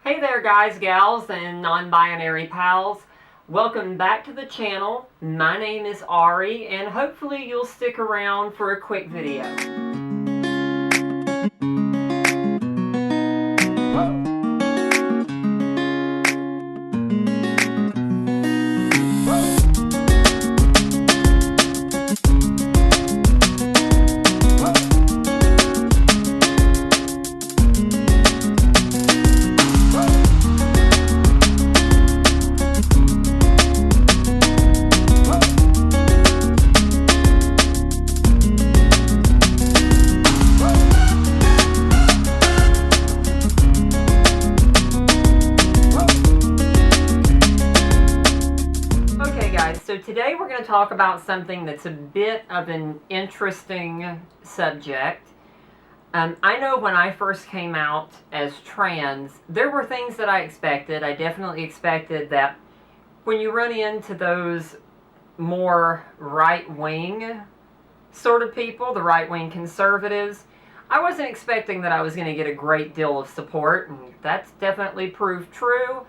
Hey there guys, gals, and non-binary pals. Welcome back to the channel. My name is Ari, and hopefully you'll stick around for a quick video. So today we're going to talk about something that's a bit of an interesting subject. I know when I first came out as trans, there were things that I expected. I definitely expected that when you run into those more right-wing sort of people, the right-wing conservatives, I wasn't expecting that I was going to get a great deal of support, and that's definitely proved true.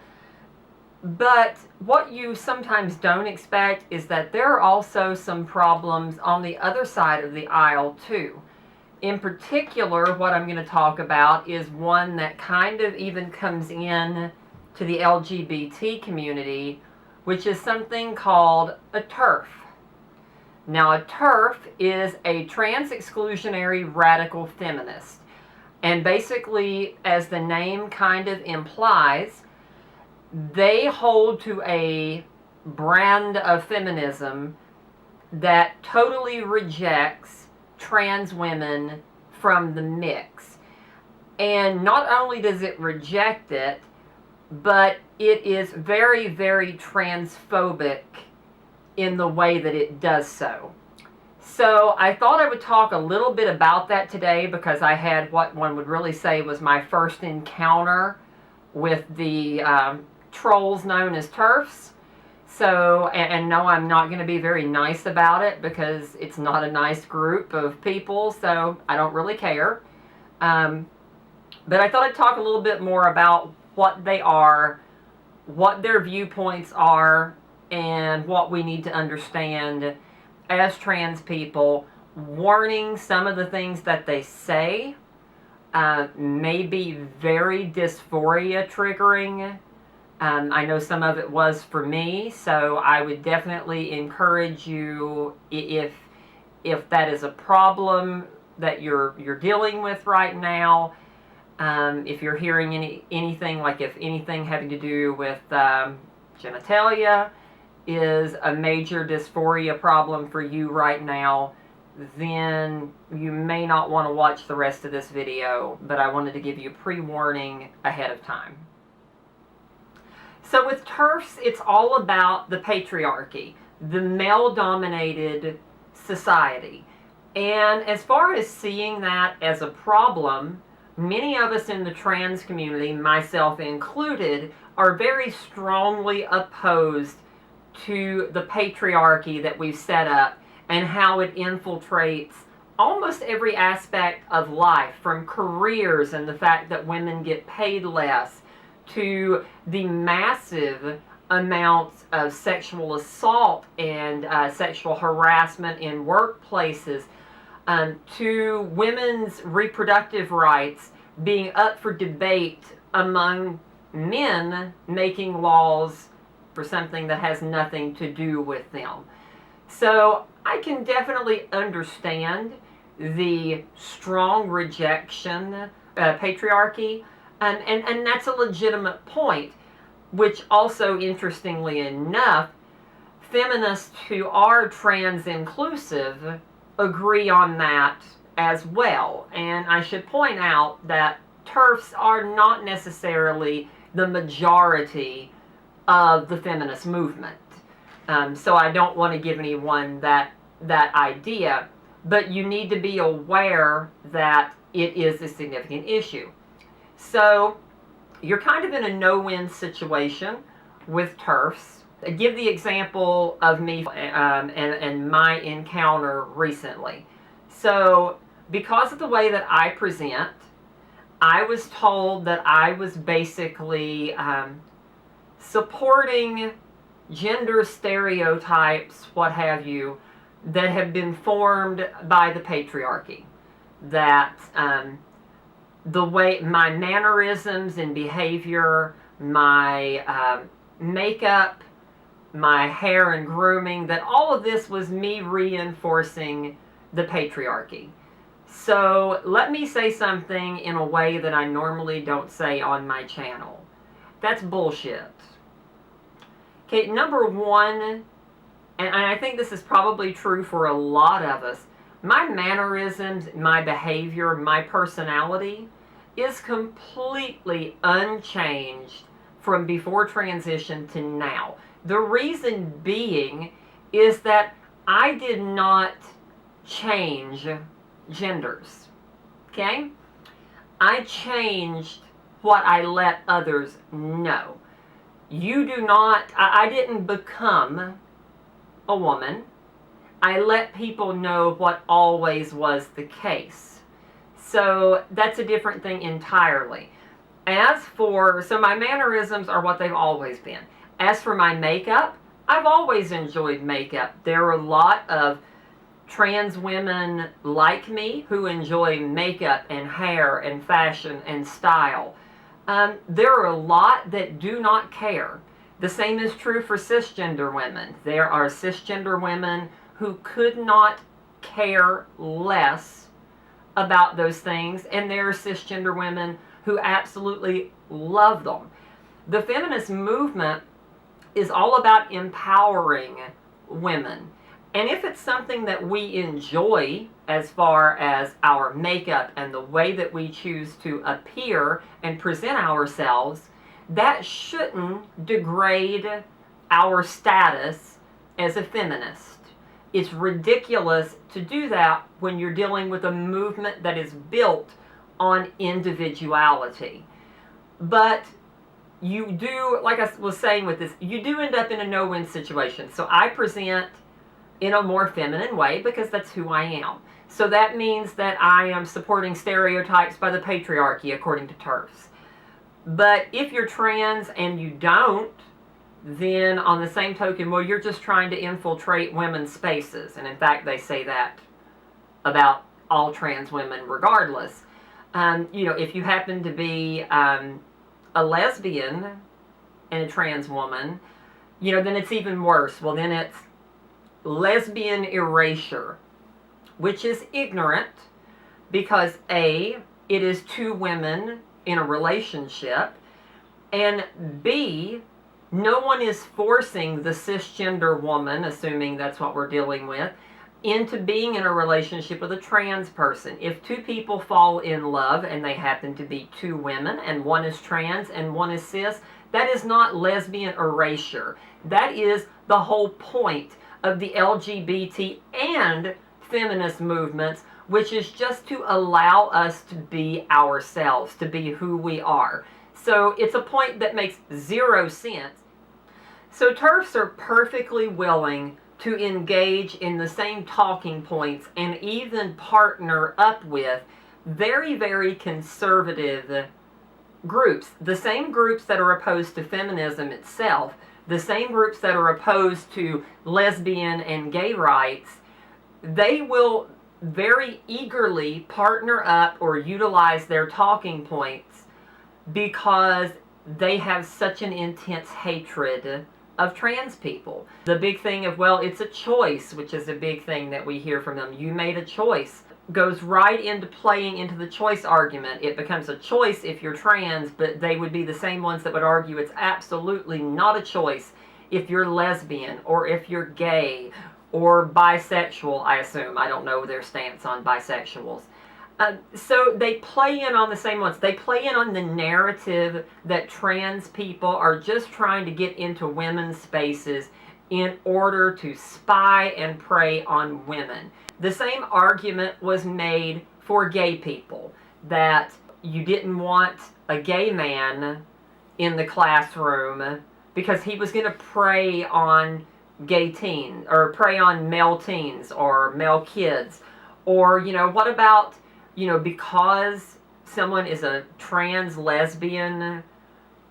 But what you sometimes don't expect is that there are also some problems on the other side of the aisle too. In particular, what I'm going to talk about is one that kind of even comes in to the LGBT community, which is something called a TERF. Now, a TERF is a trans-exclusionary radical feminist. And basically, as the name kind of implies, they hold to a brand of feminism that totally rejects trans women from the mix. And not only does it reject it, but it is very, very transphobic in the way that it does so. So I thought I would talk a little bit about that today because I had what one would really say was my first encounter with the trolls known as TERFs. So, and no, I'm not going to be very nice about it because it's not a nice group of people, so I don't really care. But I thought I'd talk a little bit more about what they are, what their viewpoints are, and what we need to understand as trans people. Warning, some of the things that they say may be very dysphoria triggering. I know some of it was for me, so I would definitely encourage you, if that is a problem that you're dealing with right now, if you're hearing anything, like if anything having to do with genitalia is a major dysphoria problem for you right now, then you may not want to watch the rest of this video, but I wanted to give you pre-warning ahead of time. So with TERFs, it's all about the patriarchy, the male-dominated society. And as far as seeing that as a problem, many of us in the trans community, myself included, are very strongly opposed to the patriarchy that we've set up and how it infiltrates almost every aspect of life, from careers and the fact that women get paid less, to the massive amounts of sexual assault and sexual harassment in workplaces, to women's reproductive rights being up for debate among men making laws for something that has nothing to do with them. So I can definitely understand the strong rejection of patriarchy. And that's a legitimate point, which also, interestingly enough, feminists who are trans inclusive agree on that as well. And I should point out that TERFs are not necessarily the majority of the feminist movement. So I don't want to give anyone that idea, but you need to be aware that it is a significant issue. So you're kind of in a no-win situation with TERFs. I give the example of me and my encounter recently. So because of the way that I present, I was told that I was basically supporting gender stereotypes, what have you, that have been formed by the patriarchy. That the way my mannerisms and behavior, my makeup, my hair and grooming, that all of this was me reinforcing the patriarchy. So let me say something in a way that I normally don't say on my channel. That's bullshit. Okay, number one, and I think this is probably true for a lot of us, my mannerisms, my behavior, my personality is completely unchanged from before transition to now. The reason being is that I did not change genders. Okay? I changed what I let others know. You do not, I didn't become a woman. I let people know what always was the case. So that's a different thing entirely. As for, so my mannerisms are what they've always been. As for my makeup, I've always enjoyed makeup. There are a lot of trans women like me who enjoy makeup and hair and fashion and style. There are a lot that do not care. The same is true for cisgender women. There are cisgender women who could not care less about those things, and there are cisgender women who absolutely love them. The feminist movement is all about empowering women. And if it's something that we enjoy as far as our makeup and the way that we choose to appear and present ourselves, that shouldn't degrade our status as a feminist. It's ridiculous to do that when you're dealing with a movement that is built on individuality. But you do, like I was saying with this, you do end up in a no-win situation. So I present in a more feminine way because that's who I am. So that means that I am supporting stereotypes by the patriarchy according to TERFs. But if you're trans and you don't, then on the same token, well, you're just trying to infiltrate women's spaces. And in fact, they say that about all trans women regardless. If you happen to be a lesbian and a trans woman, then it's even worse. Well, then it's lesbian erasure, which is ignorant because A, it is two women in a relationship, and B, no one is forcing the cisgender woman, assuming that's what we're dealing with, into being in a relationship with a trans person. If two people fall in love and they happen to be two women and one is trans and one is cis, that is not lesbian erasure. That is the whole point of the LGBT and feminist movements, which is just to allow us to be ourselves, to be who we are. So it's a point that makes zero sense. So TERFs are perfectly willing to engage in the same talking points and even partner up with very, very conservative groups. The same groups that are opposed to feminism itself, the same groups that are opposed to lesbian and gay rights, they will very eagerly partner up or utilize their talking points because they have such an intense hatred of trans people. The big thing of, well, it's a choice, which is a big thing that we hear from them. You made a choice. Goes right into playing into the choice argument. It becomes a choice if you're trans, but they would be the same ones that would argue it's absolutely not a choice if you're lesbian or if you're gay or bisexual, I assume. I don't know their stance on bisexuals. So they play in on the same ones. They play in on the narrative that trans people are just trying to get into women's spaces in order to spy and prey on women. The same argument was made for gay people, that you didn't want a gay man in the classroom because he was going to prey on gay teens, or prey on male teens or male kids. Or, what about, because someone is a trans lesbian,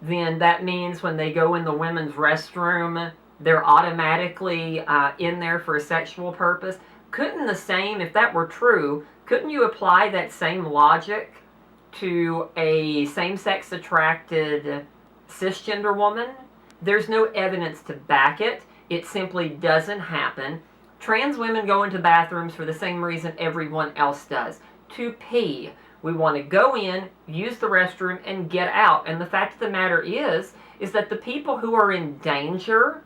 then that means when they go in the women's restroom, they're automatically in there for a sexual purpose. Couldn't the same, if that were true, couldn't you apply that same logic to a same-sex attracted cisgender woman? There's no evidence to back it. It simply doesn't happen. Trans women go into bathrooms for the same reason everyone else does, to pee. We want to go in, use the restroom, and get out. And the fact of the matter is that the people who are in danger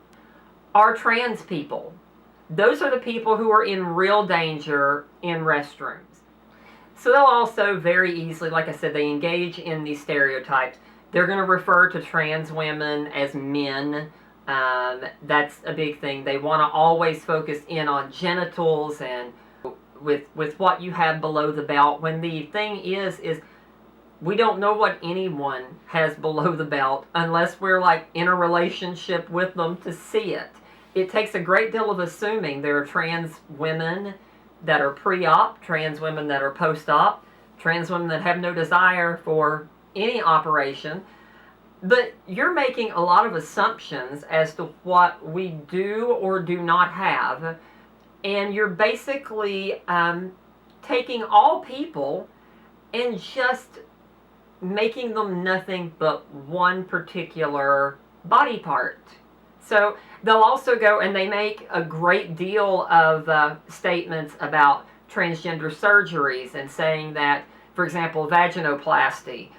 are trans people. Those are the people who are in real danger in restrooms. So they'll also very easily, like I said, they engage in these stereotypes. They're going to refer to trans women as men. That's a big thing. They want to always focus in on genitals and with what you have below the belt, when the thing is we don't know what anyone has below the belt unless we're like in a relationship with them to see it. It takes a great deal of assuming. There are trans women that are pre-op, trans women that are post-op, trans women that have no desire for any operation. But you're making a lot of assumptions as to what we do or do not have, and you're basically taking all people and just making them nothing but one particular body part. So they'll also go and they make a great deal of statements about transgender surgeries and saying that, for example, vaginoplasty,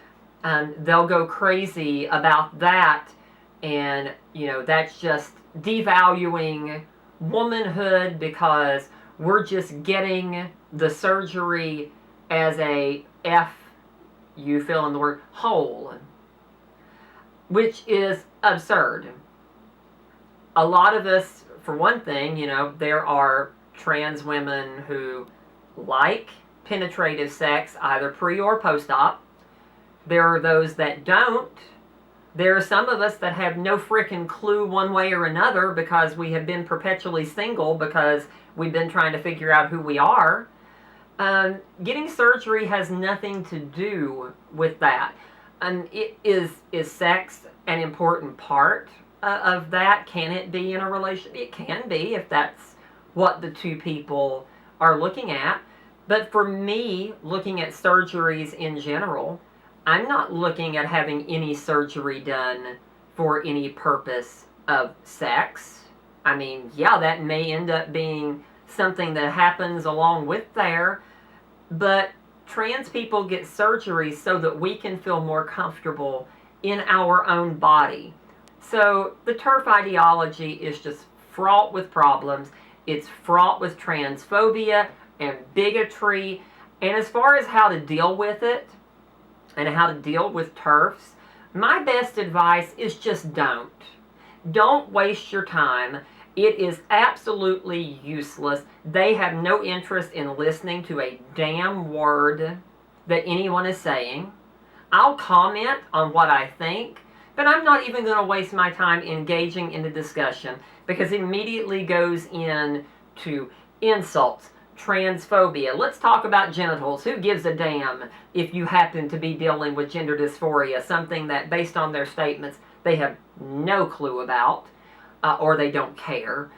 they'll go crazy about that, and that's just devaluing womanhood because we're just getting the surgery as a you fill in the word, hole, which is absurd. A lot of us, for one thing, there are trans women who like penetrative sex, either pre or post-op. There are those that don't. There are some of us that have no frickin' clue one way or another because we have been perpetually single because we've been trying to figure out who we are. Getting surgery has nothing to do with that. Is sex an important part of that? Can it be in a relationship? It can be if that's what the two people are looking at. But for me, looking at surgeries in general, I'm not looking at having any surgery done for any purpose of sex. I mean, yeah, that may end up being something that happens along with there, but trans people get surgeries so that we can feel more comfortable in our own body. So the TERF ideology is just fraught with problems. It's fraught with transphobia and bigotry. And as far as how to deal with it and how to deal with TERFs, my best advice is just don't. Don't waste your time. It is absolutely useless. They have no interest in listening to a damn word that anyone is saying. I'll comment on what I think, but I'm not even going to waste my time engaging in the discussion because it immediately goes into insults, transphobia. Let's talk about genitals. Who gives a damn if you happen to be dealing with gender dysphoria, something that, based on their statements, they have no clue about, or they don't care.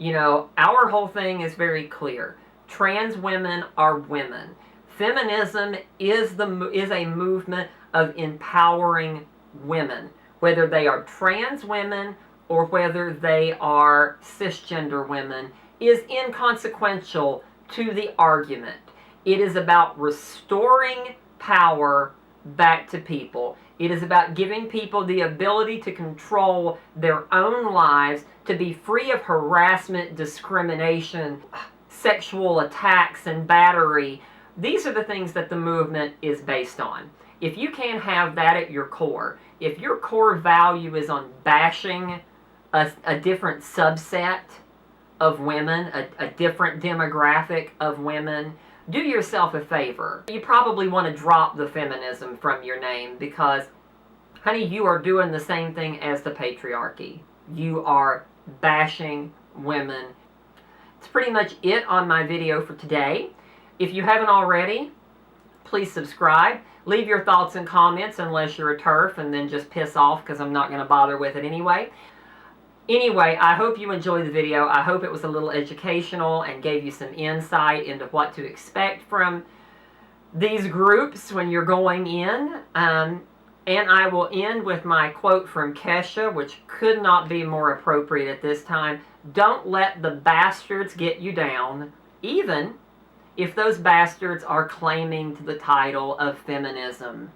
Our whole thing is very clear. Trans women are women. Feminism is a movement of empowering women, whether they are trans women or whether they are cisgender women, is inconsequential to the argument. It is about restoring power back to people. It is about giving people the ability to control their own lives, to be free of harassment, discrimination, sexual attacks, and battery. These are the things that the movement is based on. If you can't have that at your core, if your core value is on bashing a different subset of women, a different demographic of women, do yourself a favor. You probably want to drop the feminism from your name because, honey, you are doing the same thing as the patriarchy. You are bashing women. It's pretty much it on my video for today. If you haven't already, please subscribe. Leave your thoughts and comments unless you're a TERF, and then just piss off because I'm not going to bother with it anyway. Anyway, I hope you enjoyed the video. I hope it was a little educational and gave you some insight into what to expect from these groups when you're going in. And I will end with my quote from Kesha, which could not be more appropriate at this time. Don't let the bastards get you down, even if those bastards are claiming to the title of feminism.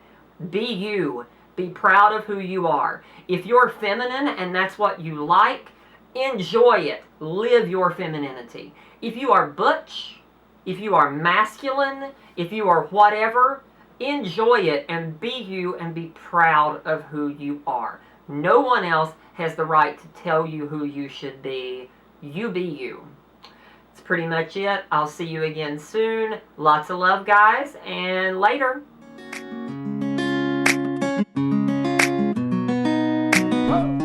Be you. Be proud of who you are. If you're feminine and that's what you like, enjoy it. Live your femininity. If you are butch, if you are masculine, if you are whatever, enjoy it and be you and be proud of who you are. No one else has the right to tell you who you should be. You be you. That's pretty much it. I'll see you again soon. Lots of love, guys, and later. Whoa.